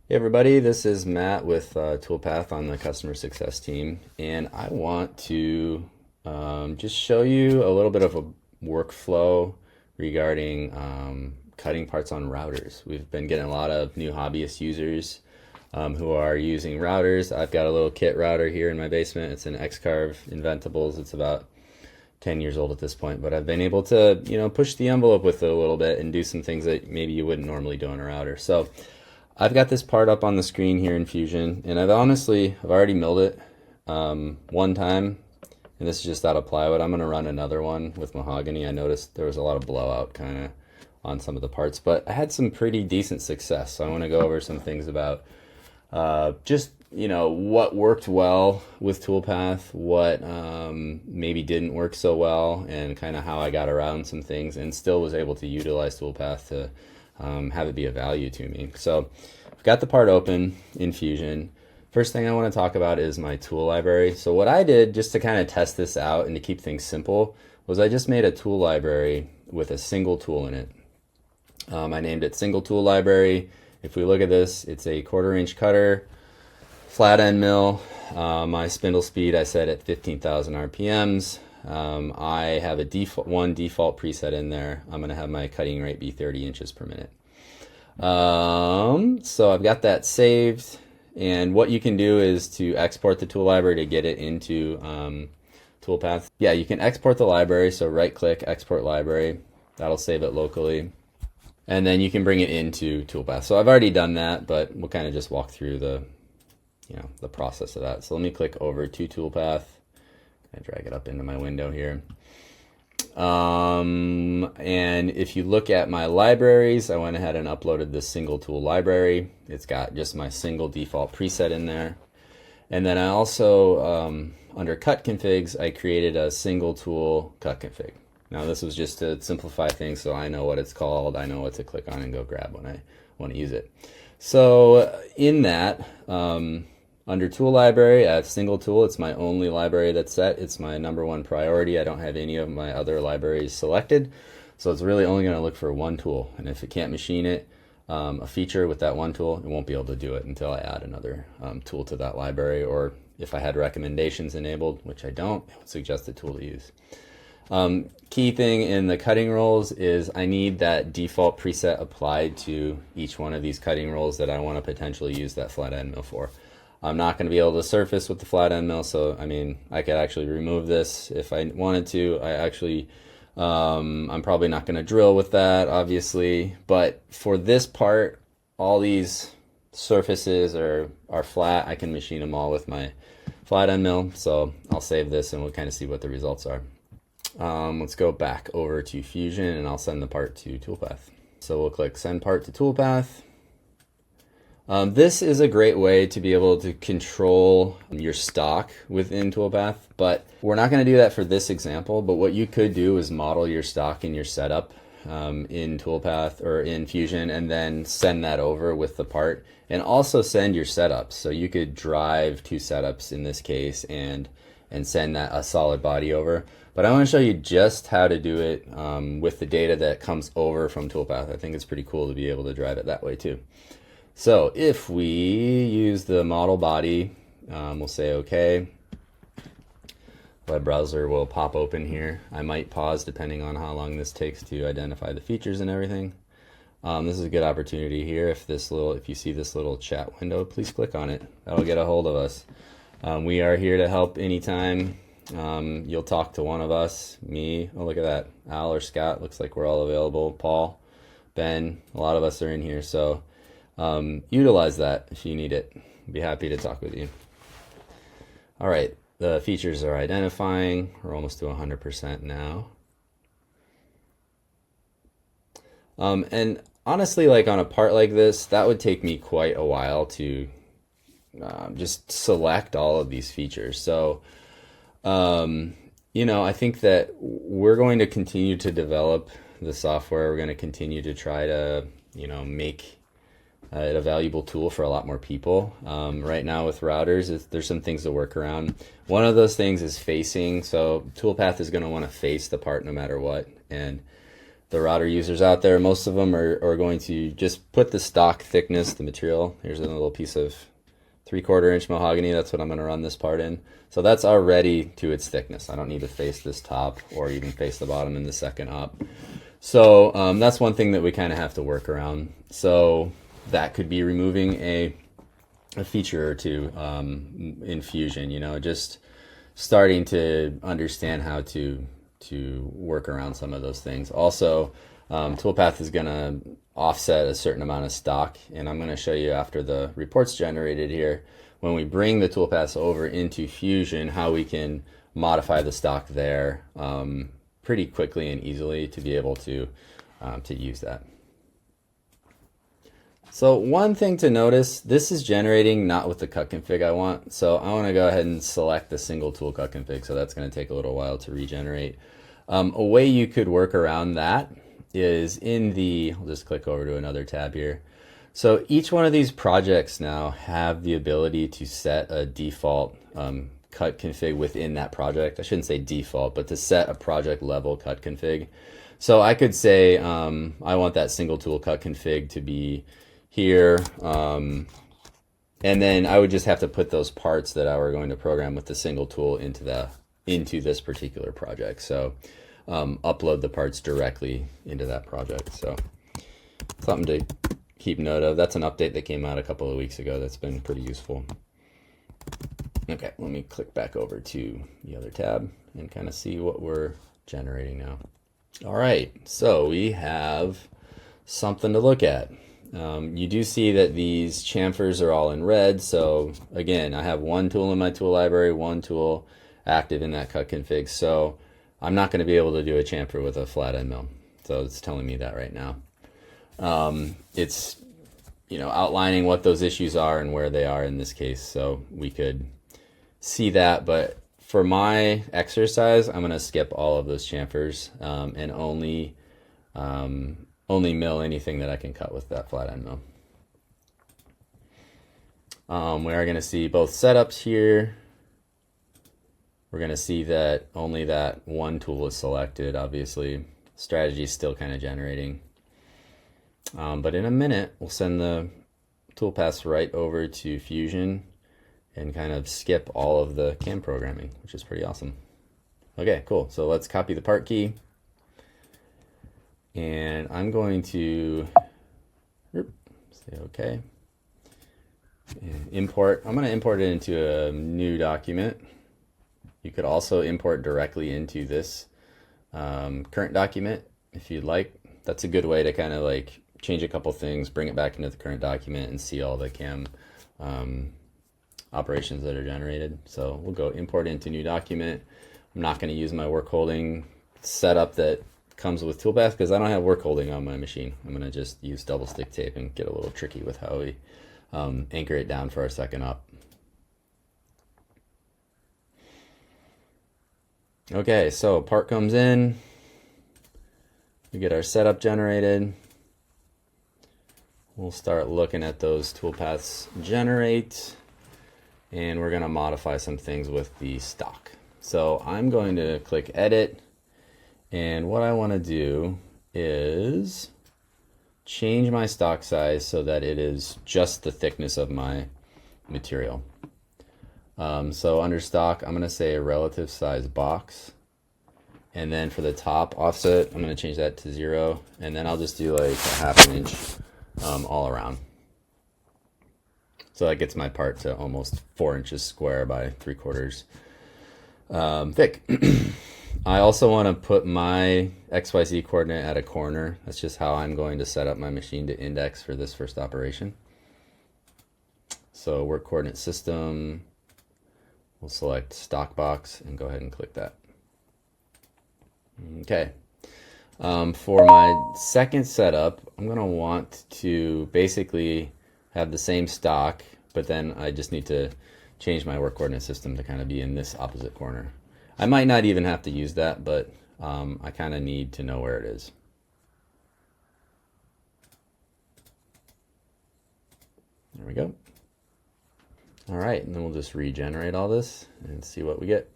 Hey everybody, this is Matt with Toolpath on the customer success team, and I want to just show you a little bit of a workflow regarding cutting parts on routers. We've been getting a lot of new hobbyist users who are using routers. I've got a little kit router here in my basement. It's an X-Carve Inventables. It's about 10 years old at this point, but I've been able to, push the envelope with it a little bit and do some things that maybe you wouldn't normally do on a router. So I've got this part up on the screen here in Fusion, and I've already milled it one time, and this is just out of plywood. I'm going to run another one with mahogany. I noticed there was a lot of blowout kind of on some of the parts, but I had some pretty decent success. So I want to go over some things about what worked well with Toolpath, what maybe didn't work so well, and kind of how I got around some things and still was able to utilize Toolpath to have it be a value to me. So I've got the part open in Fusion. First thing I want to talk about is my tool library. So what I did just to kind of test this out and to keep things simple was I just made a tool library with a single tool in it. I named it single tool library. If we look at this, it's a 1/4 inch cutter, flat end mill. My spindle speed I set at 15,000 RPMs. I have a default preset in there. I'm going to have my cutting rate be 30 inches per minute. So I've got that saved. And what you can do is to export the tool library to get it into Toolpath. Yeah, you can export the library. So right click, export library. That'll save it locally. And then you can bring it into Toolpath. So I've already done that, but we'll kind of just walk through the process of that. So let me click over to Toolpath. I drag it up into my window here. And if you look at my libraries, I went ahead and uploaded this single tool library. It's got just my single default preset in there. And then I also, under cut configs, I created a single tool cut config. Now this was just to simplify things so I know what it's called. I know what to click on and go grab when I want to use it. So in that, under tool library, I have single tool. It's my only library that's set. It's my #1 priority. I don't have any of my other libraries selected. So it's really only going to look for one tool. And if it can't machine it, a feature with that one tool, it won't be able to do it until I add another tool to that library. Or if I had recommendations enabled, which I don't, it would suggest a tool to use. Key thing in the cutting rolls is I need that default preset applied to each one of these cutting rolls that I want to potentially use that flat end mill for. I'm not going to be able to surface with the flat end mill, so I mean I could actually remove this if I wanted to. I'm probably not going to drill with that, obviously, but for this part, all these surfaces are flat. I can machine them all with my flat end mill, so I'll save this and we'll kind of see what the results are. Let's go back over to Fusion and I'll send the part to Toolpath. So we'll click send part to Toolpath. This is a great way to be able to control your stock within Toolpath, but we're not going to do that for this example. But what you could do is model your stock and your setup in Toolpath or in Fusion and then send that over with the part and also send your setups. So you could drive 2 setups in this case and send that a solid body over. But I want to show you just how to do it with the data that comes over from Toolpath. I think it's pretty cool to be able to drive it that way too. So if we use the model body, we'll say OK. Web browser will pop open here. I might pause depending on how long this takes to identify the features and everything. This is a good opportunity here. If you see this little chat window, please click on it. That'll get a hold of us. We are here to help anytime. You'll talk to one of us, me. Oh, look at that. Al or Scott, looks like we're all available. Paul, Ben, a lot of us are in here. So utilize that if you need it. I'd be happy to talk with you. All right, the features are identifying. We're almost to 100% now. And honestly, like on a part like this, that would take me quite a while to just select all of these features. So I think that we're going to continue to develop the software. We're going to continue to try to, make it a valuable tool for a lot more people. Right now with routers, there's some things to work around. One of those things is facing. So Toolpath is going to want to face the part no matter what. And the router users out there, most of them are going to just put the stock thickness, the material. Here's a little piece of 3/4 inch mahogany. That's what I'm going to run this part in. So that's already to its thickness. I don't need to face this top or even face the bottom in the second op. So that's one thing that we kind of have to work around. So that could be removing a feature or two in Fusion, you know, just starting to understand how to work around some of those things. Also, Toolpath is going to offset a certain amount of stock, and I'm going to show you after the report's generated here, when we bring the toolpaths over into Fusion, how we can modify the stock there pretty quickly and easily to be able to use that. So one thing to notice, this is generating not with the cut config I want. So I want to go ahead and select the single tool cut config. So that's going to take a little while to regenerate. A way you could work around that is in the, I'll just click over to another tab here. So each one of these projects now have the ability to set a default cut config within that project. I shouldn't say default, but to set a project level cut config. So I could say I want that single tool cut config to be here, and then I would just have to put those parts that I were going to program with the single tool into this particular project. So upload the parts directly into that project. So something to keep note of. That's an update that came out a couple of weeks ago. That's been pretty useful. Okay, let me click back over to the other tab and kind of see what we're generating now. All right, so we have something to look at. You do see that these chamfers are all in red. So again, I have one tool in my tool library, one tool active in that cut config. So I'm not going to be able to do a chamfer with a flat end mill. So it's telling me that right now. It's, you know, outlining what those issues are and where they are in this case. So we could see that, but for my exercise, I'm going to skip all of those chamfers and only mill anything that I can cut with that flat end mill. We are going to see both setups here. We're going to see that only that one tool is selected. Obviously, strategy is still kind of generating. But in a minute, we'll send the toolpaths right over to Fusion and kind of skip all of the CAM programming, which is pretty awesome. Okay, cool. So let's copy the part key. And I'm going to say okay. And import. I'm going to import it into a new document. You could also import directly into this current document if you'd like. That's a good way to kind of like change a couple things, bring it back into the current document, and see all the CAM operations that are generated. So we'll go import into new document. I'm not going to use my Workholding setup that comes with Toolpath because I don't have Workholding on my machine. I'm going to just use double stick tape and get a little tricky with how we anchor it down for our second op. Okay, so part comes in. We get our setup generated. We'll start looking at those toolpaths generate, and we're going to modify some things with the stock. So I'm going to click edit, and what I want to do is change my stock size so that it is just the thickness of my material. So under stock, I'm going to say a relative size box. And then for the top offset, I'm going to change that to 0. And then I'll just do like a 1/2 inch all around. So that gets my part to almost 4 inches square by 3/4 thick. I also want to put my XYZ coordinate at a corner. That's just how I'm going to set up my machine to index for this first operation. So work coordinate system, we'll select stock box and go ahead and click that. Okay. For my second setup, I'm going to want to basically have the same stock, but then I just need to change my work coordinate system to kind of be in this opposite corner. I might not even have to use that, but I kind of need to know where it is. There we go. All right, and then we'll just regenerate all this and see what we get.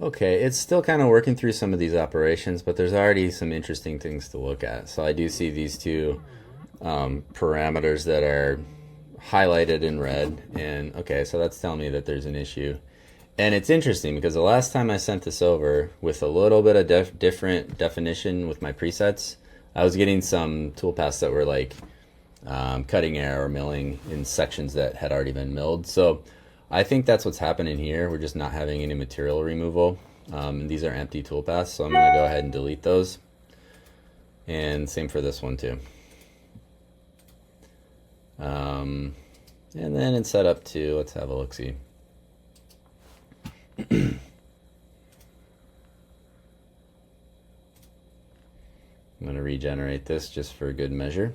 Okay, it's still kind of working through some of these operations, but there's already some interesting things to look at. So I do see these two parameters that are highlighted in red, and okay, so that's telling me that there's an issue. And it's interesting because the last time I sent this over with a little bit of different definition with my presets, I was getting some toolpaths that were like cutting air or milling in sections that had already been milled. So I think that's what's happening here. We're just not having any material removal. These are empty toolpaths, so I'm going to go ahead and delete those. And same for this one too. And then in setup 2, let's have a look-see. I'm going to regenerate this just for good measure.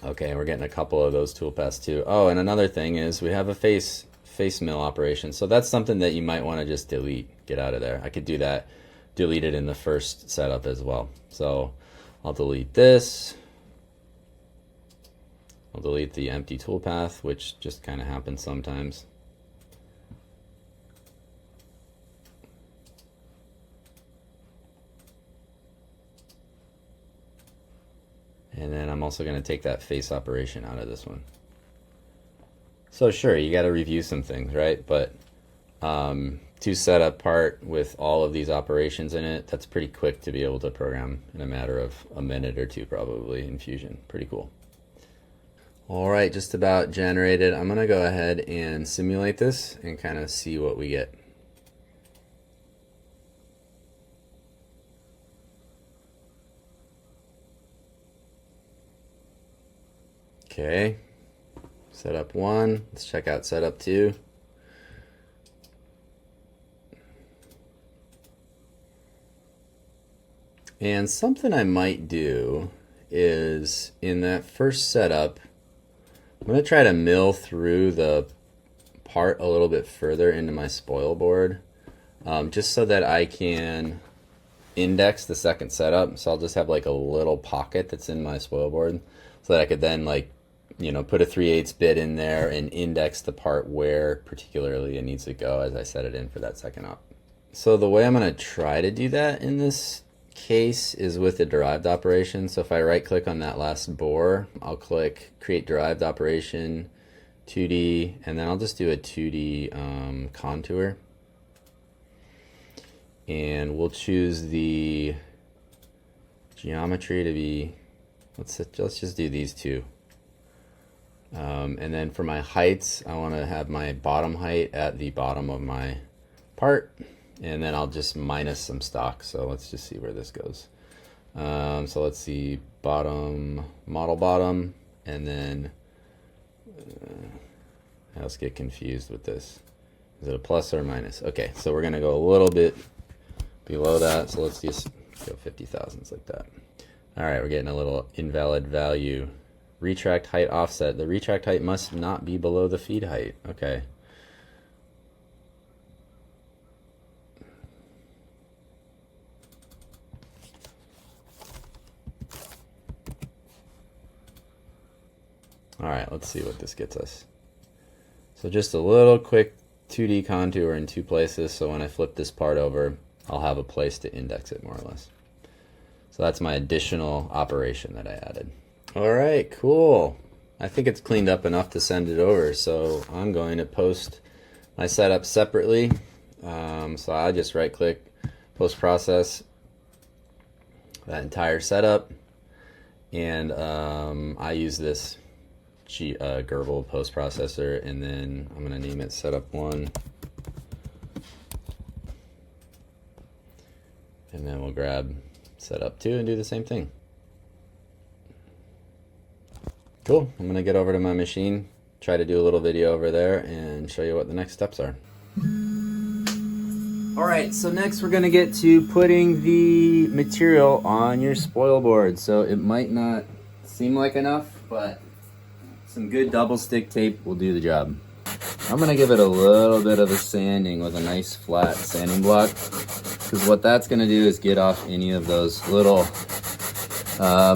Okay, we're getting a couple of those toolpaths too. Oh, and another thing is we have a face mill operation. So that's something that you might want to just delete, get out of there. I could do that, delete it in the first setup as well. So I'll delete this. I'll delete the empty toolpath, which just kind of happens sometimes. And then I'm also going to take that face operation out of this one. So sure, you got to review some things, right? But to set up part with all of these operations in it, that's pretty quick to be able to program in a matter of a minute or two probably in Fusion. Pretty cool. All right, just about generated. I'm going to go ahead and simulate this and kind of see what we get. Okay, setup 1. Let's check out setup 2. And something I might do is in that first setup, I'm going to try to mill through the part a little bit further into my spoil board, just so that I can index the second setup. So I'll just have like a little pocket that's in my spoil board so that I could then like, you know, put a 3/8 bit in there and index the part where particularly it needs to go as I set it in for that second op. So the way I'm going to try to do that in this case is with the derived operation. So if I right click on that last bore, I'll click create derived operation 2D, and then I'll just do a 2D contour, and we'll choose the geometry to be, let's just do these two. And then for my heights, I want to have my bottom height at the bottom of my part, and then I'll just minus some stock. So let's just see where this goes. So let's see, bottom, model bottom, and then I just get confused with this. Is it a plus or a minus? Okay, so we're gonna go a little bit below that. So let's just go 50 thousandths like that. All right, we're getting a little invalid value. Retract height offset. The retract height must not be below the feed height. Okay. All right, let's see what this gets us. So just a little quick 2D contour in two places, so when I flip this part over, I'll have a place to index it more or less. So that's my additional operation that I added. All right, cool. I think it's cleaned up enough to send it over, so I'm going to post my setup separately. So I just right click, post process that entire setup, and I use this GRBL post processor, and then I'm going to name it setup 1, and then we'll grab setup 2 and do the same thing. Cool. I'm going to get over to my machine, try to do a little video over there, and show you what the next steps are. Alright, so next we're going to get to putting the material on your spoil board. So it might not seem like enough, but some good double stick tape will do the job. I'm going to give it a little bit of a sanding with a nice flat sanding block, because what that's going to do is get off any of those little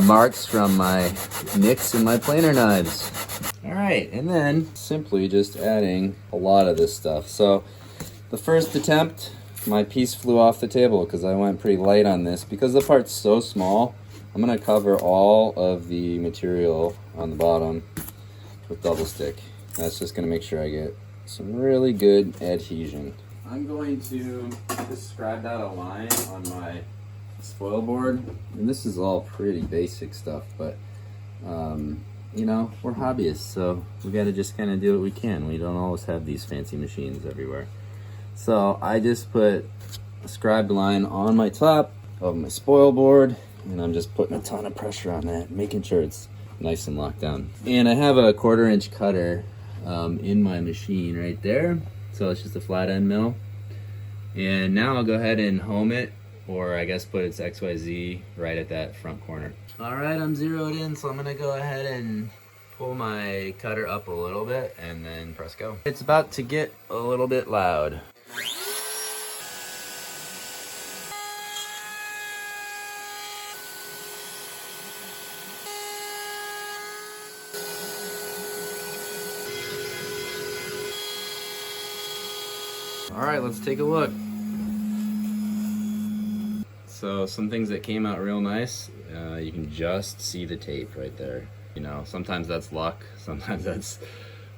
marks from my nicks and my planer knives. All right, and then simply just adding a lot of this stuff. So The first attempt, my piece flew off the table because I went pretty light on this. Because the part's so small, I'm going to cover all of the material on the bottom with double stick. That's just going to make sure I get some really good adhesion. I'm going to just scribe out a line on my spoil board. And this is all pretty basic stuff, but you know, we're hobbyists, so we got to just kind of do what we can. We don't always have these fancy machines everywhere. So I just put a scribed line on my top of my spoil board, and I'm just putting a ton of pressure on that, making sure it's nice and locked down. And I have a 1/4 inch cutter in my machine right there. So it's just a flat end mill. And now I'll go ahead and home it, or I guess put its XYZ right at that front corner. All right, I'm zeroed in, so I'm gonna go ahead and pull my cutter up a little bit and then press go. It's about to get a little bit loud. All right, let's take a look. So some things that came out real nice, you can just see the tape right there. You know, sometimes that's luck, sometimes that's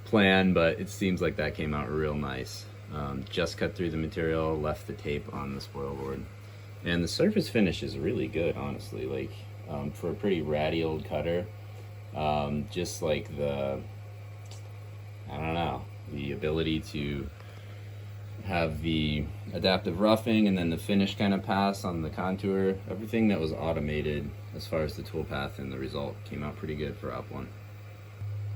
planned, but it seems like that came out real nice. Just cut through the material, left the tape on the spoil board. And the surface finish is really good, honestly. Like, for a pretty ratty old cutter, just like the, I don't know, the ability to have the adaptive roughing and then the finish kind of pass on the contour. Everything that was automated as far as the toolpath and the result came out pretty good for up one.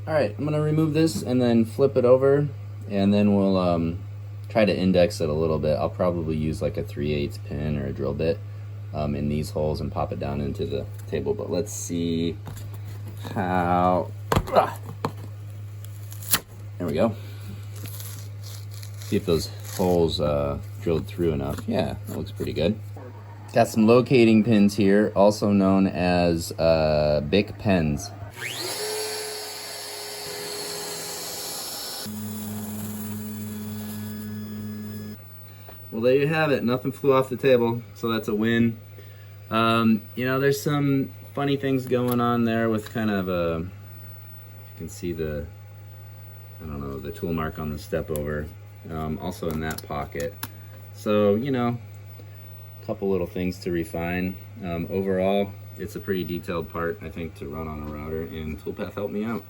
All right, I'm gonna remove this and then flip it over, and then we'll try to index it a little bit. I'll probably use like a 3/8 pin or a drill bit in these holes and pop it down into the table. But let's see how, there we go. See if those holes drilled through enough. Yeah, that looks pretty good. Got some locating pins here, also known as Bic pens. Well, there you have it. Nothing flew off the table, so that's a win. You know, there's some funny things going on there with kind of a, you can see the, I don't know, the tool mark on the step over. Also in that pocket. So, you know, a couple little things to refine. Overall, it's a pretty detailed part, I think, to run on a router, and Toolpath helped me out.